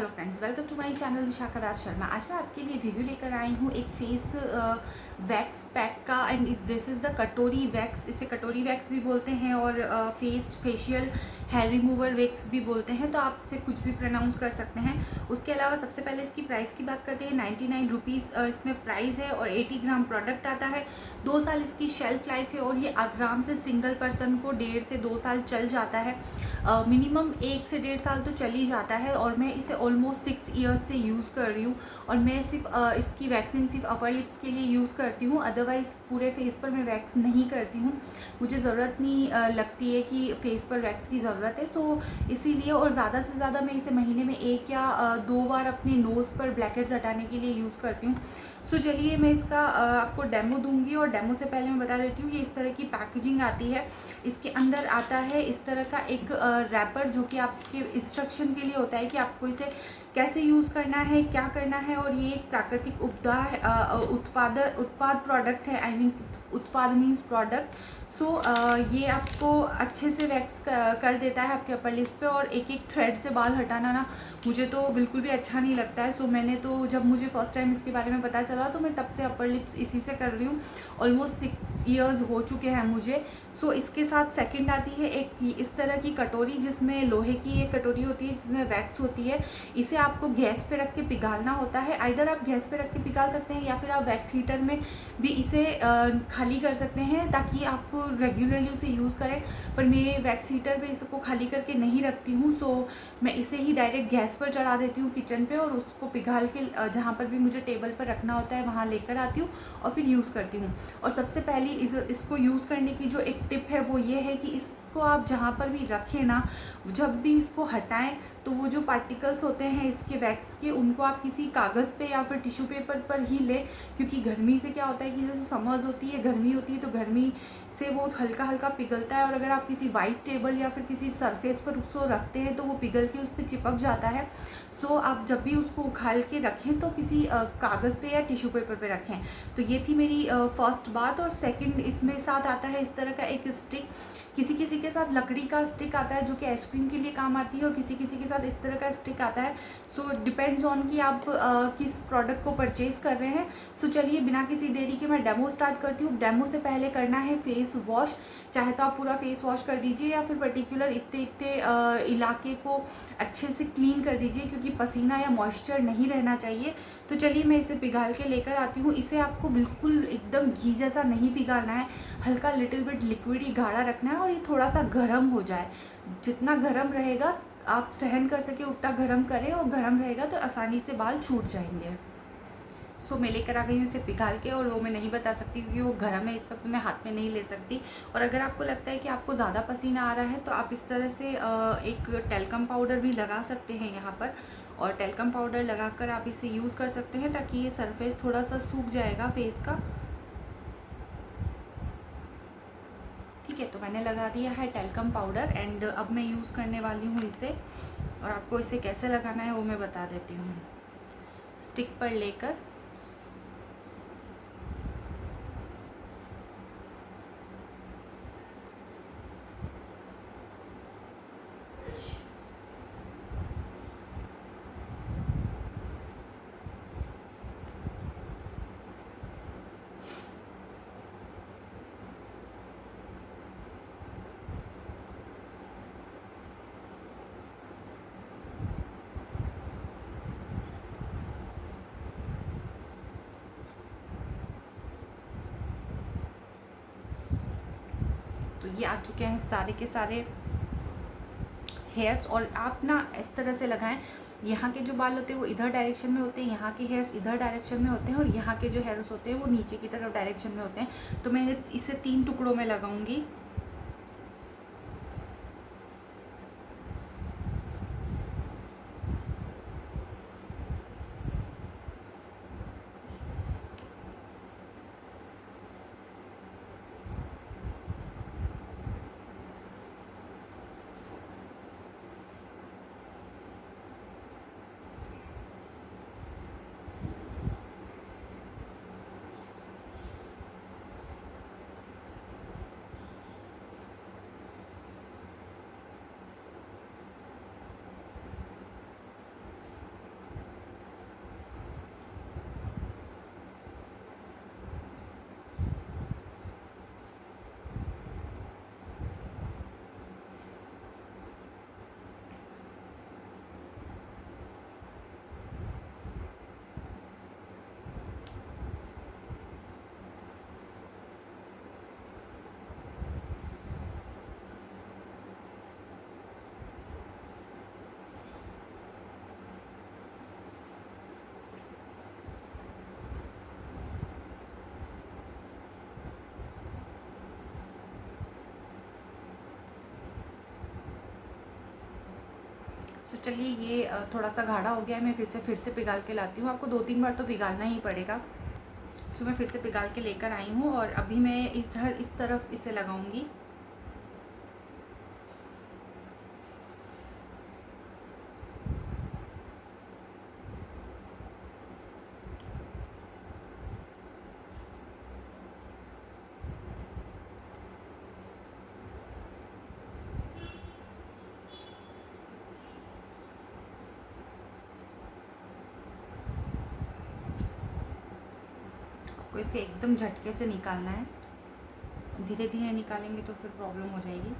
Hello friends, welcome to my channel Vishakha Raj Sharma. आज मैं आपके लिए रिव्यू लेकर आई हूँ एक फेस वैक्स पैक का। And this is the katori wax. इसे कटोरी वैक्स भी बोलते हैं और फेशियल हेयर रिमूवर वैक्स भी बोलते हैं, तो आप इसे कुछ भी प्रोनाउंस कर सकते हैं। उसके अलावा सबसे पहले इसकी प्राइस की बात करते हैं। 99 रुपीज़ इसमें प्राइस है और 80 ग्राम प्रोडक्ट आता है। 2 साल इसकी शेल्फ लाइफ है और ये आराम से सिंगल पर्सन को 1.5 से 2 साल चल जाता है। मिनिमम 1 से 1.5 साल तो चल ही जाता है और मैं इसे ऑलमोस्ट 6 ईयर्स से यूज़ कर रही हूँ। और मैं सिर्फ इसकी वैक्सिंग सिर्फ अपर लिप्स के लिए यूज़ करती हूँ, अदरवाइज़ पूरे फेस पर मैं वैक्स नहीं करती हूँ। मुझे ज़रूरत नहीं लगती है कि फेस पर वैक्स की ज़रूरत है, सो इसीलिए। और ज़्यादा से ज़्यादा मैं इसे महीने में 1 या 2 बार अपने नोज़ पर ब्लैकहेड्स हटाने के लिए यूज़ करती हूँ। सो चलिए मैं इसका आपको डेमो दूंगी। और डेमो से पहले मैं बता देती हूँ, ये इस तरह की पैकेजिंग आती है। इसके अंदर आता है इस तरह का एक रैपर, जो कि आपके इंस्ट्रक्शन के लिए होता है कि आपको इसे कैसे यूज़ करना है, क्या करना है। और ये एक प्राकृतिक उत्पाद प्रोडक्ट है। आई मीन उत्पाद मीन्स प्रोडक्ट। सो ये आपको अच्छे से वैक्स कर देता है आपके अपर लिप्स पे। और एक एक थ्रेड से बाल हटाना ना, मुझे तो बिल्कुल भी अच्छा नहीं लगता है। सो मैंने तो जब मुझे फर्स्ट टाइम इसके बारे में पता चला तो मैं तब से अपर लिप्स इसी से कर रही हूँ। ऑलमोस्ट 6 ईयर्स हो चुके हैं मुझे। सो इसके साथ सेकंड आती है एक इस तरह की कटोरी, जिसमें लोहे की एक कटोरी होती है जिसमें वैक्स होती है। इसे आपको गैस पे रख के पिघालना होता है। आइदर आप गैस पे रख के पिघाल सकते हैं या फिर आप वैक्स हीटर में भी इसे खाली कर सकते हैं, ताकि आप रेगुलरली उसे यूज़ करें। पर मैं वैक्स हीटर पे इसको खाली करके नहीं रखती हूँ, सो मैं इसे ही डायरेक्ट गैस पर चढ़ा देती हूँ किचन पे, और उसको पिघाल के जहाँ पर भी मुझे टेबल पर रखना होता है वहाँ लेकर आती हूँ और फिर यूज़ करती हूँ। और सबसे पहली इसको यूज़ करने की जो एक टिप है वो ये है कि इसको आप जहाँ पर भी रखें ना, जब भी इसको हटाएं तो वो जो पार्टिकल्स होते हैं इसके वैक्स के, उनको आप किसी कागज़ पे या फिर टिश्यू पेपर पर ही लें। क्योंकि गर्मी से क्या होता है कि जैसे समर्स होती है, गर्मी होती है, तो गर्मी से वो हल्का हल्का पिघलता है। और अगर आप किसी वाइट टेबल या फिर किसी सरफेस पर उसको रखते हैं तो वो पिघल के उस पर चिपक जाता है। सो आप जब भी उसको उखाड़ के रखें तो किसी कागज़ पे या टिश्यू पेपर पे रखें। तो ये थी मेरी फर्स्ट बात। और सेकंड, इसमें साथ आता है इस तरह का एक स्टिक। किसी किसी के साथ लकड़ी का स्टिक आता है जो कि आइसक्रीम के लिए काम आती है, और किसी किसी के साथ इस तरह का स्टिक आता है। सो डिपेंड्स ऑन कि आप किस प्रोडक्ट को परचेज़ कर रहे हैं। सो चलिए बिना किसी देरी के मैं डेमो स्टार्ट करती हूँ। डेमो से पहले करना है फेस वॉश। चाहे तो आप पूरा फेस वॉश कर दीजिए या फिर पर्टिकुलर इतने इतने इलाके को अच्छे से क्लीन कर दीजिए, क्योंकि पसीना या मॉइस्चर नहीं रहना चाहिए। तो चलिए मैं इसे पिघाल के लेकर आती हूँ। इसे आपको बिल्कुल एकदम घी जैसा नहीं पिघालना है, हल्का लिटिल बिट लिक्विडी गाढ़ा रखना है। और ये थोड़ा सा गर्म हो जाए, जितना गर्म रहेगा आप सहन कर सके उतना गर्म करें, और गर्म रहेगा तो आसानी से बाल छूट जाएंगे। सो मैं लेकर आ गई हूँ इसे पिघाल के, और वो मैं नहीं बता सकती क्योंकि वो गर्म है, इस वक्त मैं हाथ में नहीं ले सकती। और अगर आपको लगता है कि आपको ज़्यादा पसीना आ रहा है तो आप इस तरह से एक टेल्कम पाउडर भी लगा सकते हैं यहाँ पर। और टेल्कम पाउडर लगाकर आप इसे यूज़ कर सकते हैं, ताकि ये सरफेस थोड़ा सा सूख जाएगा फेस का। ठीक है, तो मैंने लगा दिया है टेल्कम पाउडर। एंड अब मैं यूज़ करने वाली हूँ इसे, और आपको इसे कैसे लगाना है वो मैं बता देती हूँ। स्टिक पर लेकर तो ये आ चुके हैं सारे के सारे हेयर्स। और आप ना इस तरह से लगाएं, यहाँ के जो बाल होते हैं वो इधर डायरेक्शन में होते हैं, यहाँ के हेयर्स इधर डायरेक्शन में होते हैं, और यहाँ के जो हेयर्स होते हैं वो नीचे की तरफ डायरेक्शन में होते हैं। तो मैं इसे 3 टुकड़ों में लगाऊंगी। चलिए ये थोड़ा सा गाढ़ा हो गया है, मैं फिर से पिघाल के लाती हूँ। आपको 2-3 बार तो पिघालना ही पड़ेगा। सो मैं फिर से पिघाल के लेकर आई हूँ और अभी मैं इस तरफ इसे लगाऊंगी। आपको इसे एकदम झटके से निकालना है, धीरे धीरे निकालेंगे तो फिर प्रॉब्लम हो जाएगी।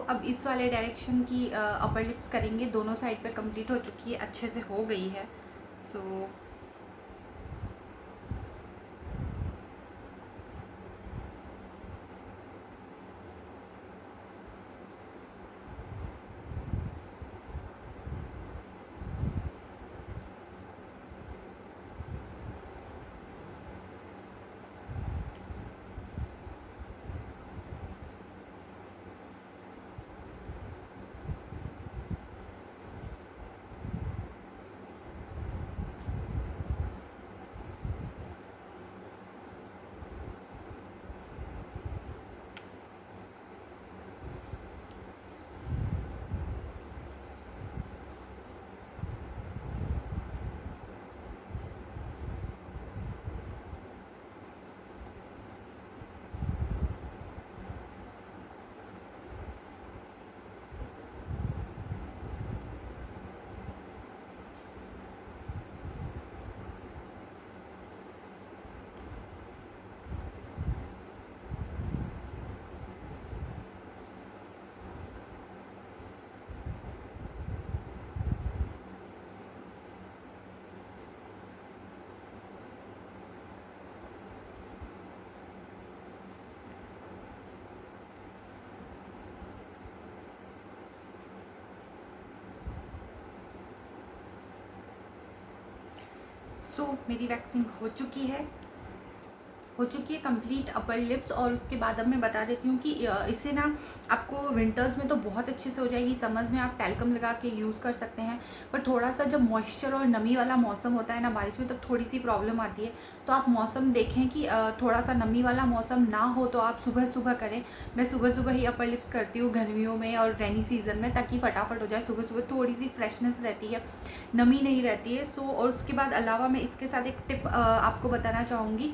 अब इस वाले डायरेक्शन की अपर लिप्स करेंगे। दोनों साइड पे कंप्लीट हो चुकी है, अच्छे से हो गई है। सो मेरी वैक्सिंग हो चुकी है कंप्लीट अपर लिप्स। और उसके बाद अब मैं बता देती हूँ कि इसे ना आपको विंटर्स में तो बहुत अच्छे से हो जाएगी। समर्स में आप टैल्कम लगा के यूज़ कर सकते हैं, पर थोड़ा सा जब मॉइस्चर और नमी वाला मौसम होता है ना बारिश में, तब थोड़ी सी प्रॉब्लम आती है। तो आप मौसम देखें कि थोड़ा सा नमी वाला मौसम ना हो तो आप सुबह सुबह करें। मैं सुबह सुबह ही अपर लिप्स करती हूँ गर्मियों में और रेनी सीज़न में, ताकि फटाफट हो जाए। सुबह सुबह थोड़ी सी फ्रेशनेस रहती है, नमी नहीं रहती है। और उसके बाद अलावा मैं इसके साथ एक टिप आपको बताना चाहूँगी।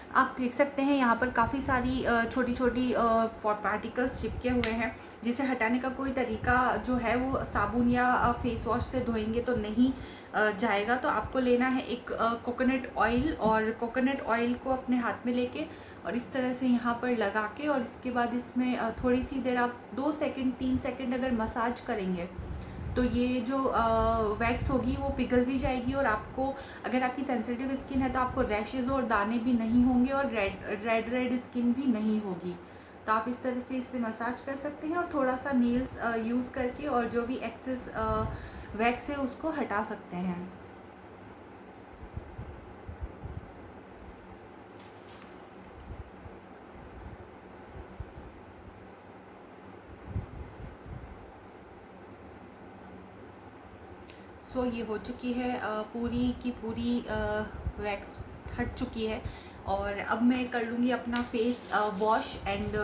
आप देख सकते हैं यहाँ पर काफ़ी सारी छोटी छोटी पार्टिकल्स चिपके हुए हैं, जिसे हटाने का कोई तरीका जो है वो साबुन या फेस वॉश से धोएंगे तो नहीं जाएगा। तो आपको लेना है एक कोकोनट ऑयल, और कोकोनट ऑयल को अपने हाथ में लेके और इस तरह से यहाँ पर लगा के, और इसके बाद इसमें थोड़ी सी देर आप 2 सेकंड 3 सेकंड अगर मसाज करेंगे तो ये जो वैक्स होगी वो पिघल भी जाएगी, और आपको अगर आपकी सेंसिटिव स्किन है तो आपको रैशेज़ और दाने भी नहीं होंगे, और रेड स्किन भी नहीं होगी। तो आप इस तरह से इससे मसाज कर सकते हैं और थोड़ा सा नील्स यूज़ करके और जो भी एक्सेस वैक्स है उसको हटा सकते हैं। सो ये हो चुकी है पूरी की पूरी वैक्स हट चुकी है, और अब मैं कर लूँगी अपना face wash, and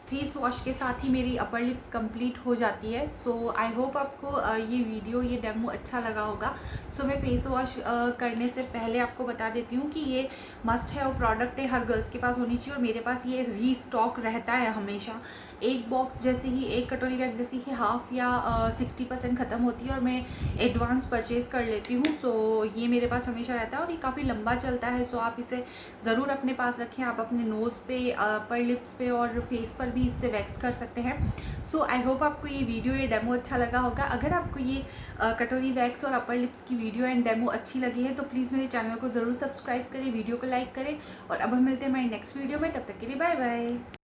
face wash के साथ ही मेरी अपर लिप्स कंप्लीट हो जाती है। सो आई होप आपको ये वीडियो, ये डेमो अच्छा लगा होगा। सो मैं फेस वॉश करने से पहले आपको बता देती हूँ कि ये मस्ट है, वो प्रोडक्ट है, हर गर्ल्स के पास होनी चाहिए, और मेरे पास ये रीस्टॉक रहता है हमेशा। एक बॉक्स जैसे ही, एक कटोरी वैक्स जैसे ही हाफ़ या 60% ख़त्म होती है और मैं एडवांस परचेज़ कर लेती हूँ। सो ये मेरे पास हमेशा रहता है और ये काफ़ी लंबा चलता है। सो आप इसे ज़रूर अपने पास रखें। आप अपने नोज़ पे, अपर लिप्स पे और फेस पर भी इससे वैक्स कर सकते हैं। सो आई होप आपको ये वीडियो, ये डेमो अच्छा लगा होगा। अगर आपको ये कटोरी वैक्स और अपर लिप्स की वीडियो एंड डेमो अच्छी लगी है तो प्लीज़ मेरे चैनल को ज़रूर सब्सक्राइब करें, वीडियो को लाइक करें, और अब हम मिलते हैं हमारी नेक्स्ट वीडियो में। तब तक के लिए बाय बाय।